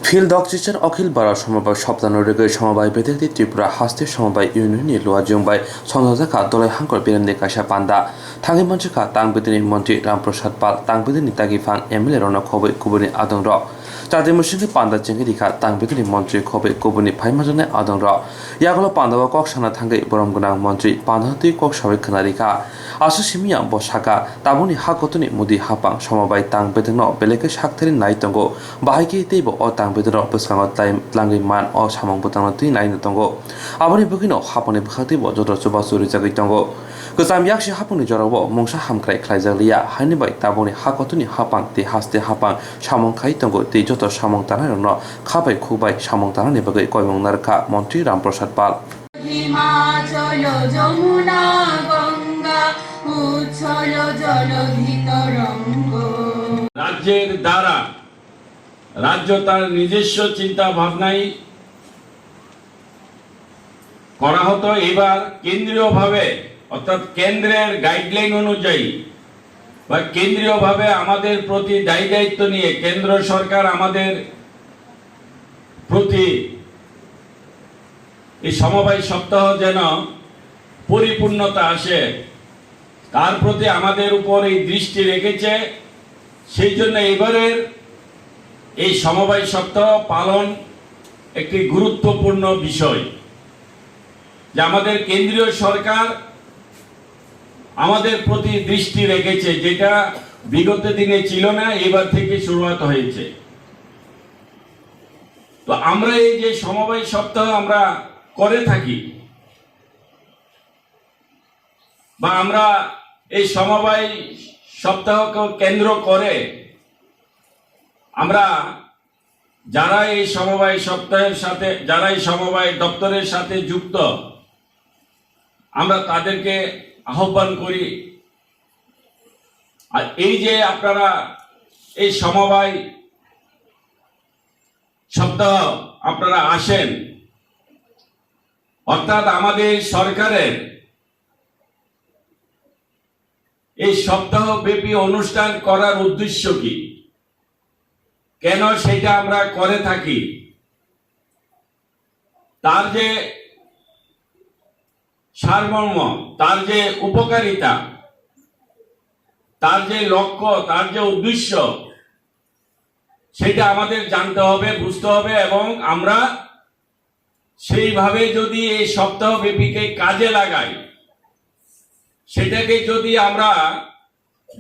Field oxygen অখিল বারা সমবায় সপ্তাহরেগে সমবায় বেদেক্তি ত্রিপুরা হাস্তে সমবায় ইউনিয়নनि লুয়াजुंबाय समजाखा दलाय हांकर बेरेमनि काशा पान्दा थांगे मन्त्रिखा तांबेदिनि मन्त्रि रामप्रसाद पाल तांबेदिनि तागिफां एमएलए रौनक खबै कुबुनि आदं र जाते मुसिंनि पान्दा चिंगि दिखा तांबेदिनि मन्त्रि खबै कुबुनि फाइमाजने आदं र यागलो पान्दावा कक साना थांगे बरम गोनां मन्त्रि पान्दाति कक साबै खोनारिखा आसु सिमिया बसाका ताबुनि हाकतुनि मुदि हापां समबाय तांबेदनो बेलेके साकथारि नायतंगो बाहायके तेबो अ तांबेदनो बसकांग tlanggi man o samung butangno tui naino tongo aboni bugino haponi bkhatibo jodro chuba suri jagui tongo kusam yakshi haponi jorobo mungsa hamkrai khlaijaliya haini bai taboni hakotuni hapang te haste hapang samung khai tongo te joto samung tanairokno khabai khubai samung tanani bagai koimong narkha montri ramprasad pal Himachal Jamuna Ganga উচ্ছল জলধিত রঙ্গ রাজ্যের দ্বারা রাজ্য তার নিজস্ব চিন্তা ভাবনাই করা হতো এবার কেন্দ্রীয়ভাবে অর্থাৎ কেন্দ্রের গাইডলাইন অনুযায়ী বা কেন্দ্রীয়ভাবে আমাদের প্রতি দায়িত্ব নিয়ে কেন্দ্র সরকার আমাদের প্রতি এই সমবায় সপ্তাহ যেন পরিপূর্ণতা আসে তার প্রতি আমাদের উপর এই দৃষ্টি রেখেছে সেই জন্য এবারের এই সমবায় সপ্তাহ পালন একটি গুরুত্বপূর্ণ বিষয় যে আমাদের কেন্দ্রীয় সরকার আমাদের প্রতি দৃষ্টি রেখেছে যেটা বিগত দিনে ছিল না এবার থেকে শুরুয়াত হয়েছে তো আমরা এই যে সমবায় সপ্তাহ আমরা করে থাকি বা আমরা এই সমবায় সপ্তাহকে কেন্দ্র করে আমরা যারা এই সমবায় সপ্তাহের সাথে যারা এই সমবায় দপ্তরের সাথে যুক্ত আমরা তাদেরকে আহ্বান করি আর এই যে আপনারা এই সমবায় সপ্তাহ আপনারা আসেন অর্থাৎ আমাদের সরকারের এই সপ্তাহব্যাপী অনুষ্ঠান করার উদ্দেশ্য কি কেন সেটা আমরা করে থাকি তার যে সারমর্ম তার যে উপকারিতা তার যে লক্ষ্য তার যে উদ্দেশ্য সেটা আমাদের জানতে হবে বুঝতে হবে এবং আমরা সেইভাবে যদি এই সপ্তাহব্যাপীকে কাজে লাগাই সেটাকে যদি আমরা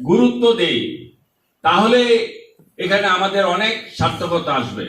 গুরুত্ব দেই তাহলে এখানে আমাদের অনেক সার্থকতা আসবে।